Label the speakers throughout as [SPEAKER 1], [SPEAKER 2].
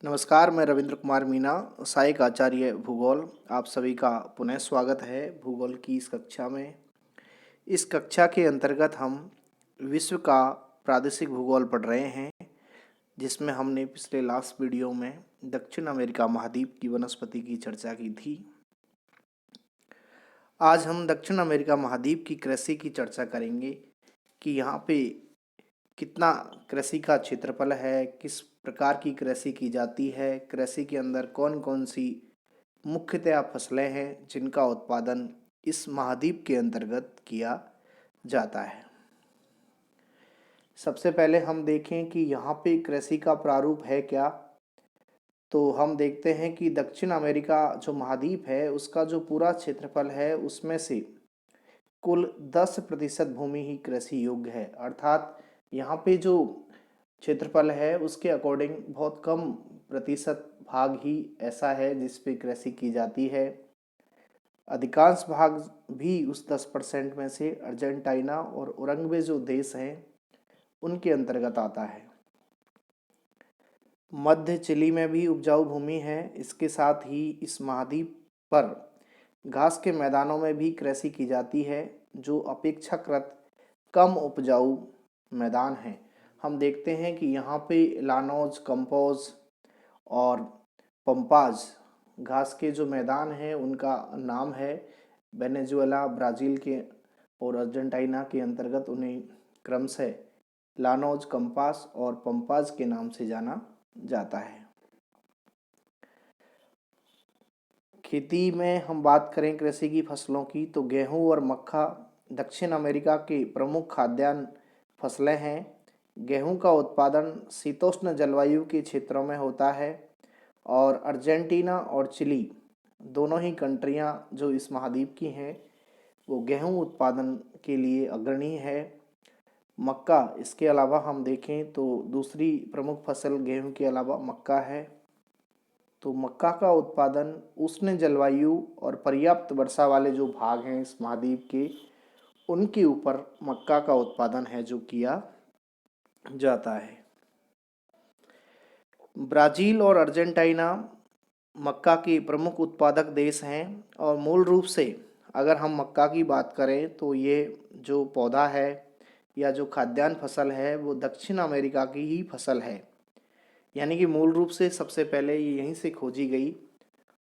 [SPEAKER 1] नमस्कार, मैं रविंद्र कुमार मीना, सहायक आचार्य भूगोल। आप सभी का पुनः स्वागत है भूगोल की इस कक्षा में। इस कक्षा के अंतर्गत हम विश्व का प्रादेशिक भूगोल पढ़ रहे हैं, जिसमें हमने पिछले लास्ट वीडियो में दक्षिण अमेरिका महाद्वीप की वनस्पति की चर्चा की थी। आज हम दक्षिण अमेरिका महाद्वीप की कृषि की चर्चा करेंगे कि यहाँ पे कितना कृषि का क्षेत्रफल है, किस प्रकार की कृषि की जाती है, कृषि के अंदर कौन कौन सी मुख्यतया फसलें हैं जिनका उत्पादन इस महाद्वीप के अंतर्गत किया जाता है। सबसे पहले हम देखें कि यहाँ पे कृषि का प्रारूप है क्या। तो हम देखते हैं कि दक्षिण अमेरिका जो महाद्वीप है उसका जो पूरा क्षेत्रफल है उसमें से कुल 10% भूमि ही कृषि योग्य है। अर्थात यहाँ पे जो क्षेत्रफल है उसके अकॉर्डिंग बहुत कम प्रतिशत भाग ही ऐसा है जिस पे कृषि की जाती है। अधिकांश भाग भी उस 10% में से अर्जेंटीना और उरुग्वे जो देश हैं उनके अंतर्गत आता है। मध्य चिली में भी उपजाऊ भूमि है। इसके साथ ही इस महाद्वीप पर घास के मैदानों में भी कृषि की जाती है, जो अपेक्षाकृत कम उपजाऊ मैदान हैं। हम देखते हैं कि यहाँ पे लानोज, कंपोज और पंपाज घास के जो मैदान हैं उनका नाम है। वेनेजुएला, ब्राज़ील के और अर्जेंटीना के अंतर्गत उन्हें क्रमशः लानोज, कंपास और पंपाज के नाम से जाना जाता है। खेती में हम बात करें कृषि की फसलों की, तो गेहूं और मक्का दक्षिण अमेरिका के प्रमुख खाद्यान्न फसलें हैं। गेहूं का उत्पादन शीतोष्ण जलवायु के क्षेत्रों में होता है और अर्जेंटीना और चिली दोनों ही कंट्रियां जो इस महाद्वीप की हैं वो गेहूं उत्पादन के लिए अग्रणी है। मक्का, इसके अलावा हम देखें तो दूसरी प्रमुख फसल गेहूं के अलावा मक्का है। तो मक्का का उत्पादन उष्ण जलवायु और पर्याप्त वर्षा वाले जो भाग हैं इस महाद्वीप के, उनके ऊपर मक्का का उत्पादन है जो किया जाता है। ब्राज़ील और अर्जेंटीना मक्का के प्रमुख उत्पादक देश हैं और मूल रूप से अगर हम मक्का की बात करें तो ये जो पौधा है या जो खाद्यान्न फसल है वो दक्षिण अमेरिका की ही फसल है। यानी कि मूल रूप से सबसे पहले ये यहीं से खोजी गई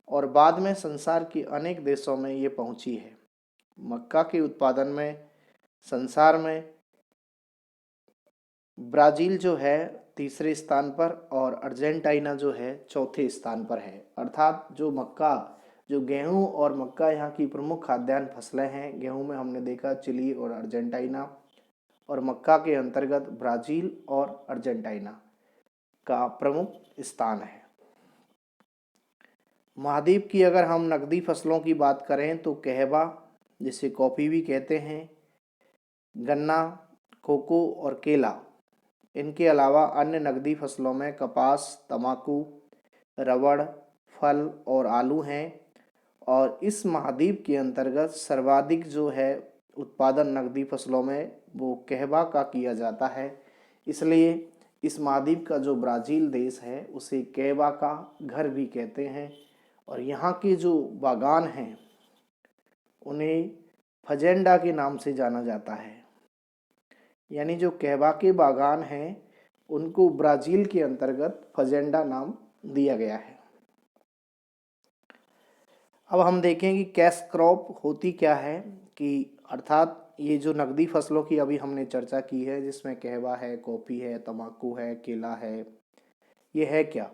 [SPEAKER 1] और बाद में संसार के अनेक देशों में ये पहुंची है। मक्का के उत्पादन में संसार में ब्राज़ील जो है तीसरे स्थान पर और अर्जेंटीना जो है चौथे स्थान पर है। अर्थात जो मक्का, जो गेहूं और मक्का यहाँ की प्रमुख खाद्यान्न फसलें हैं। गेहूं में हमने देखा चिली और अर्जेंटीना, और मक्का के अंतर्गत ब्राज़ील और अर्जेंटीना का प्रमुख स्थान है। महाद्वीप की अगर हम नकदी फसलों की बात करें तो कहवा, जिसे कॉफ़ी भी कहते हैं, गन्ना, कोको और केला, इनके अलावा अन्य नकदी फसलों में कपास, तंबाकू, रबड़, फल और आलू हैं। और इस महाद्वीप के अंतर्गत सर्वाधिक जो है उत्पादन नकदी फसलों में वो कहवा का किया जाता है। इसलिए इस महाद्वीप का जो ब्राज़ील देश है उसे कहवा का घर भी कहते हैं। और यहाँ के जो बागान हैं उन्हें फजेंडा के नाम से जाना जाता है। यानी जो कहवा के बागान हैं उनको ब्राज़ील के अंतर्गत फजेंडा नाम दिया गया है। अब हम देखें कि कैश क्रॉप होती क्या है, कि अर्थात ये जो नकदी फसलों की अभी हमने चर्चा की है जिसमें कहवा है, कॉफ़ी है, तंबाकू है, केला है, ये है क्या।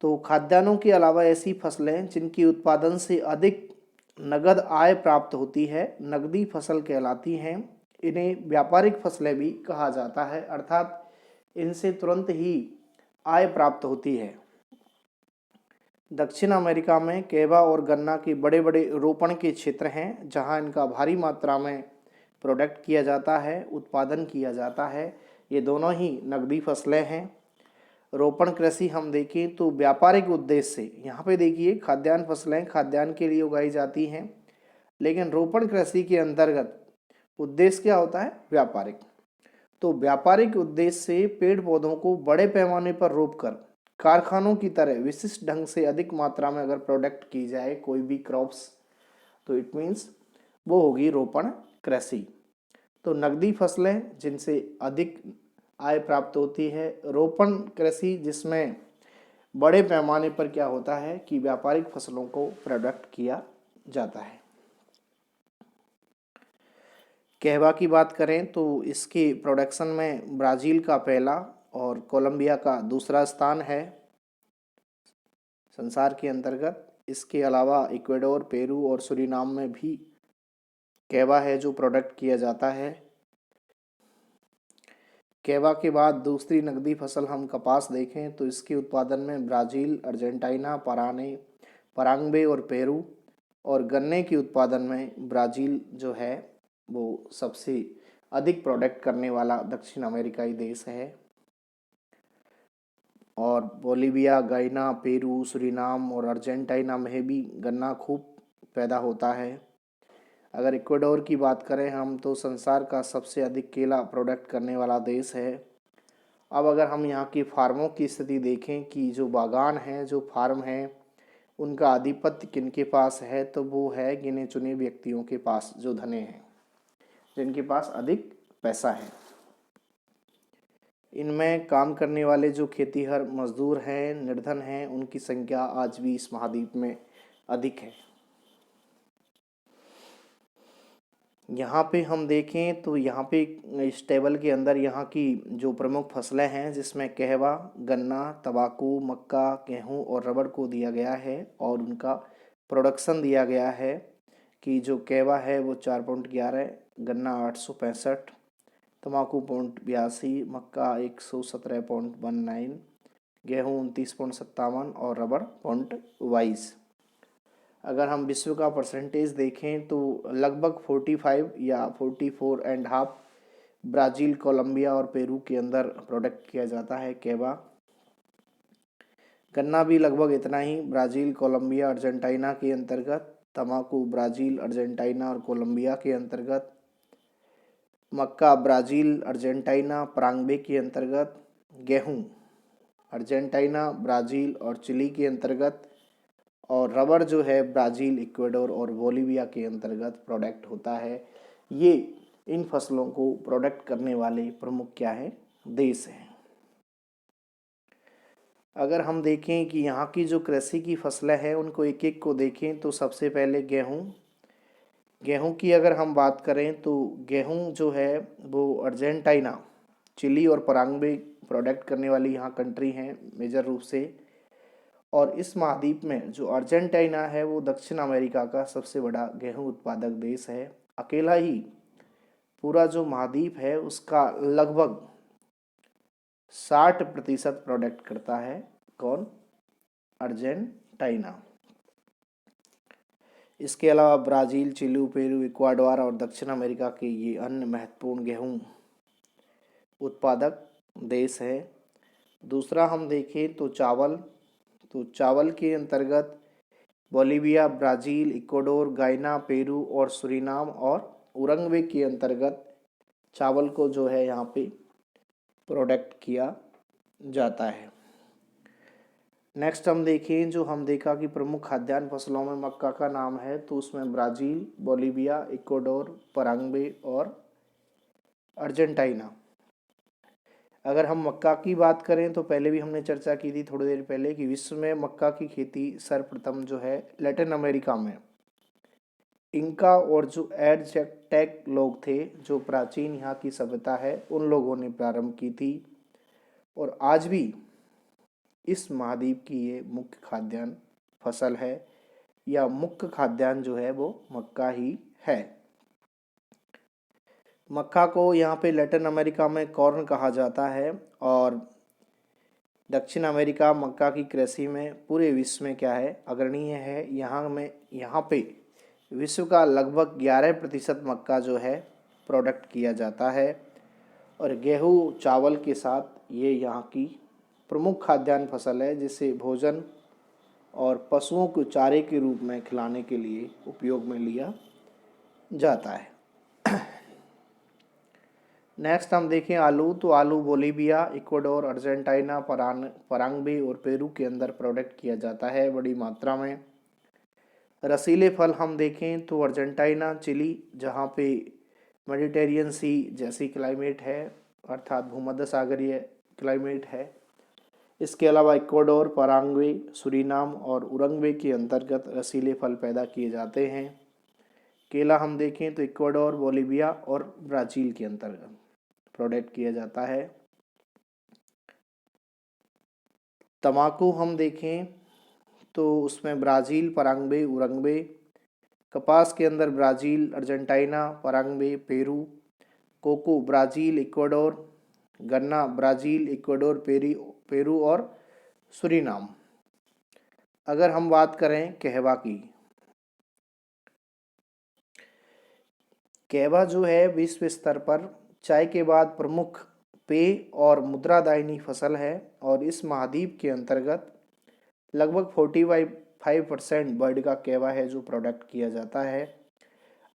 [SPEAKER 1] तो खाद्यान्नों के अलावा ऐसी फसलें जिनकी उत्पादन से अधिक नगद आय प्राप्त होती है नकदी फसल कहलाती हैं। इन्हें व्यापारिक फसलें भी कहा जाता है, अर्थात इनसे तुरंत ही आय प्राप्त होती है। दक्षिण अमेरिका में कहवा और गन्ना के बड़े बड़े रोपण के क्षेत्र हैं जहां इनका भारी मात्रा में प्रोडक्ट किया जाता है, उत्पादन किया जाता है। ये दोनों ही नकदी फसलें हैं। रोपण कृषि हम देखें तो व्यापारिक उद्देश्य से, यहाँ पे देखिए खाद्यान्न फसलें खाद्यान्न के लिए उगाई जाती हैं, लेकिन रोपण कृषि के अंतर्गत उद्देश्य क्या होता है, व्यापारिक। तो व्यापारिक उद्देश्य से पेड़ पौधों को बड़े पैमाने पर रोपकर कारखानों की तरह विशिष्ट ढंग से अधिक मात्रा में अगर प्रोडक्ट की जाए कोई भी क्रॉप्स, तो इट मीन्स वो होगी रोपण कृषि। तो नकदी फसलें जिनसे अधिक आय प्राप्त होती है, रोपण कृषि जिसमें बड़े पैमाने पर क्या होता है कि व्यापारिक फसलों को प्रोडक्ट किया जाता है। कहवा की बात करें तो इसके प्रोडक्शन में ब्राज़ील का पहला और कोलंबिया का दूसरा स्थान है संसार के अंतर्गत। इसके अलावा इक्वाडोर, पेरू और सूरीनाम में भी कहवा है जो प्रोडक्ट किया जाता है। कहवा के बाद दूसरी नकदी फसल हम कपास देखें तो इसके उत्पादन में ब्राज़ील, अर्जेंटीना, पराग्वे और पेरू, और गन्ने के उत्पादन में ब्राज़ील जो है वो सबसे अधिक प्रोडक्ट करने वाला दक्षिण अमेरिकाई देश है। और बोलिविया, गायना, पेरू, सूरीनाम और अर्जेंटीना में भी गन्ना खूब पैदा होता है। अगर इक्वाडोर की बात करें हम तो संसार का सबसे अधिक केला प्रोडक्ट करने वाला देश है। अब अगर हम यहाँ की फार्मों की स्थिति देखें कि जो बागान हैं, जो फार्म हैं, उनका आधिपत्य किनके पास है, तो वो है गिने चुने व्यक्तियों के पास जो धनी हैं, जिनके पास अधिक पैसा है। इनमें काम करने वाले जो खेतीहर मजदूर हैं, निर्धन हैं, उनकी संख्या आज भी इस महाद्वीप में अधिक है। यहाँ पे हम देखें तो यहाँ पे इस टेबल के अंदर यहाँ की जो प्रमुख फसलें हैं जिसमें कहवा, गन्ना, तंबाकू, मक्का, गेहूँ और रबड़ को दिया गया है और उनका प्रोडक्शन दिया गया है कि जो कहवा है वो 4.11, गन्ना 865, तंबाकू 0.82, मक्का 117.19, गेहूँ 29.57 और रबड़ 0.22। अगर हम विश्व का परसेंटेज देखें तो लगभग 45 या 44.5 ब्राज़ील, कोलंबिया और पेरू के अंदर प्रोडक्ट किया जाता है कहवा। गन्ना भी लगभग इतना ही ब्राज़ील, कोलंबिया, अर्जेंटीना के अंतर्गत, तंबाकू ब्राज़ील, अर्जेंटीना और कोलंबिया के अंतर्गत, मक्का ब्राज़ील, अर्जेंटीना, पराग्वे के अंतर्गत, गेहूँ अर्जेंटीना, ब्राज़ील और चिली के अंतर्गत, और रबड़ जो है ब्राज़ील, इक्वाडोर और बोलिविया के अंतर्गत प्रोडक्ट होता है। ये इन फसलों को प्रोडक्ट करने वाले प्रमुख क्या है देश हैं। अगर हम देखें कि यहाँ की जो कृषि की फसलें हैं उनको एक एक को देखें तो सबसे पहले गेहूँ की अगर हम बात करें तो गेहूँ जो है वो अर्जेंटीना, चिली और पराग्वे प्रोडक्ट करने वाली यहाँ कंट्री हैं मेजर रूप से। और इस महाद्वीप में जो अर्जेंटीना है वो दक्षिण अमेरिका का सबसे बड़ा गेहूं उत्पादक देश है। अकेला ही पूरा जो महाद्वीप है उसका लगभग 60% प्रोडक्ट करता है कौन? अर्जेंटीना। इसके अलावा ब्राज़ील, चिली, पेरू, इक्वाडोर और दक्षिण अमेरिका के ये अन्य महत्वपूर्ण गेहूं उत्पादक देश है। दूसरा हम देखें तो चावल के अंतर्गत बोलिविया, ब्राज़ील, इक्वाडोर, गायना, पेरू और सूरीनाम और उरुग्वे के अंतर्गत चावल को जो है यहाँ पे प्रोडक्ट किया जाता है। नेक्स्ट हम देखें, जो हम देखा कि प्रमुख खाद्यान्न फसलों में मक्का का नाम है तो उसमें ब्राज़ील, बोलिविया, इक्वाडोर, पराग्वे और अर्जेंटीना। अगर हम मक्का की बात करें तो पहले भी हमने चर्चा की थी थोड़ी देर पहले कि विश्व में मक्का की खेती सर्वप्रथम जो है लैटिन अमेरिका में इंका और जो एज़टेक लोग थे, जो प्राचीन यहाँ की सभ्यता है, उन लोगों ने प्रारंभ की थी। और आज भी इस महाद्वीप की ये मुख्य खाद्यान्न फसल है या मुख्य खाद्यान्न जो है वो मक्का ही है। मक्का को यहाँ पे लैटिन अमेरिका में कॉर्न कहा जाता है और दक्षिण अमेरिका मक्का की कृषि में पूरे विश्व में क्या है अग्रणीय है। यहाँ पे विश्व का लगभग 11% मक्का जो है प्रोडक्ट किया जाता है। और गेहूँ चावल के साथ ये यहाँ की प्रमुख खाद्यान्न फसल है जिसे भोजन और पशुओं को चारे के रूप में खिलाने के लिए उपयोग में लिया जाता है। नेक्स्ट हम देखें आलू, तो आलू बोलीविया, इक्वाडोर, अर्जेंटीना, पराग्वे और पेरू के अंदर प्रोडक्ट किया जाता है बड़ी मात्रा में। रसीले फल हम देखें तो अर्जेंटीना, चिली, जहाँ पे मेडिटेरियन सी जैसी क्लाइमेट है, अर्थात भूमध्य सागरीय क्लाइमेट है। इसके अलावा इक्वाडोर, पराग्वे, सूरीनाम और उरुग्वे के अंतर्गत रसीले फल पैदा किए जाते हैं। केला हम देखें तो इक्वाडोर, बोलीविया और ब्राज़ील के अंतर्गत प्रोडक्ट किया जाता है। तम्बाकू हम देखें तो उसमें ब्राज़ील, पराग्वे, उरुग्वे। कपास के अंदर Brazil, Argentina, Paraguay, Peru. Cocoa Brazil, Ecuador. गन्ना ब्राज़ील, इक्वाडोर, पेरू और सूरीनाम। अगर हम बात करें कहवा की, कहवा जो है विश्व स्तर पर चाय के बाद प्रमुख पेय और मुद्रादायनी फसल है और इस महाद्वीप के अंतर्गत लगभग 45% बर्ड का कहवा है जो प्रोडक्ट किया जाता है।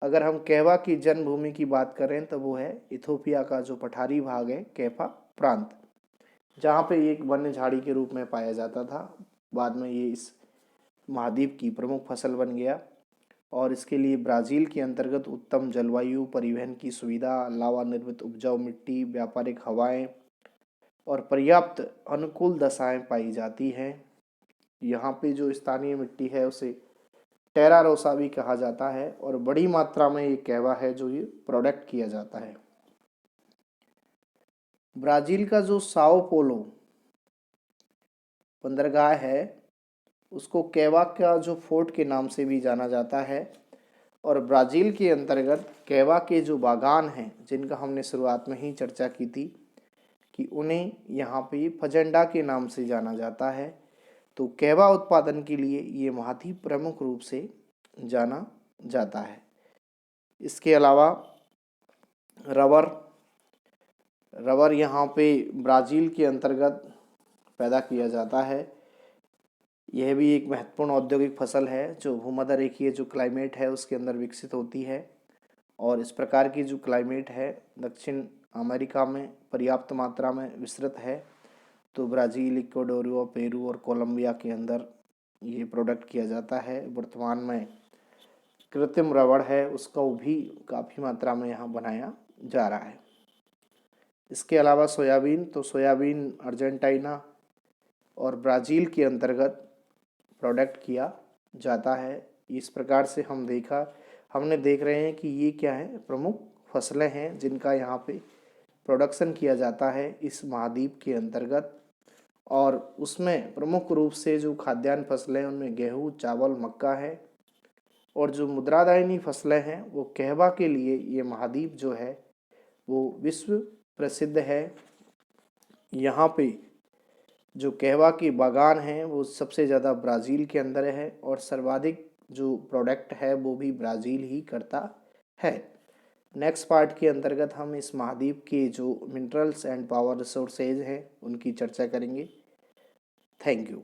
[SPEAKER 1] अगर हम कहवा की जन्मभूमि की बात करें तो वो है इथोपिया का जो पठारी भाग है कैफा प्रांत, जहाँ पे एक वन्य झाड़ी के रूप में पाया जाता था। बाद में ये इस महाद्वीप की प्रमुख फसल बन गया और इसके लिए ब्राज़ील के अंतर्गत उत्तम जलवायु, परिवहन की सुविधा, लावा निर्मित उपजाऊ मिट्टी, व्यापारिक हवाएं और पर्याप्त अनुकूल दशाएं पाई जाती हैं। यहाँ पे जो स्थानीय मिट्टी है उसे टेरा रोसा भी कहा जाता है और बड़ी मात्रा में ये कहवा है जो ये प्रोडक्ट किया जाता है। ब्राज़ील का जो साओ पोलो बंदरगाह है उसको कहवा का जो फोर्ट के नाम से भी जाना जाता है और ब्राज़ील के अंतर्गत कहवा के जो बागान हैं जिनका हमने शुरुआत में ही चर्चा की थी कि उन्हें यहाँ पे फजेंडा के नाम से जाना जाता है। तो कहवा उत्पादन के लिए ये महाद्वीप प्रमुख रूप से जाना जाता है। इसके अलावा रबर यहाँ पे ब्राज़ील के अंतर्गत पैदा किया जाता है। यह भी एक महत्वपूर्ण औद्योगिक फसल है जो भूमध्य रेखीय जो क्लाइमेट है उसके अंदर विकसित होती है और इस प्रकार की जो क्लाइमेट है दक्षिण अमेरिका में पर्याप्त मात्रा में विस्तृत है। तो ब्राज़ील, इक्वाडोर, पेरू और कोलंबिया के अंदर ये प्रोडक्ट किया जाता है। वर्तमान में कृत्रिम रबड़ है उसका भी काफ़ी मात्रा में यहाँ बनाया जा रहा है। इसके अलावा सोयाबीन, तो सोयाबीन अर्जेंटीना और ब्राज़ील के अंतर्गत प्रोडक्ट किया जाता है। इस प्रकार से हमने देख रहे हैं कि ये क्या है, प्रमुख फसलें हैं जिनका यहाँ पे प्रोडक्शन किया जाता है इस महाद्वीप के अंतर्गत और उसमें प्रमुख रूप से जो खाद्यान्न फसलें उनमें गेहूँ, चावल, मक्का है और जो मुद्रादायनी फसलें हैं वो कहवा के लिए ये महाद्वीप जो है वो विश्व प्रसिद्ध है। यहाँ पे जो कहवा की बागान हैं वो सबसे ज़्यादा ब्राज़ील के अंदर है और सर्वाधिक जो प्रोडक्ट है वो भी ब्राज़ील ही करता है। नेक्स्ट पार्ट के अंतर्गत हम इस महाद्वीप के जो मिनरल्स एंड पावर रिसोर्सेज हैं उनकी चर्चा करेंगे। Thank you.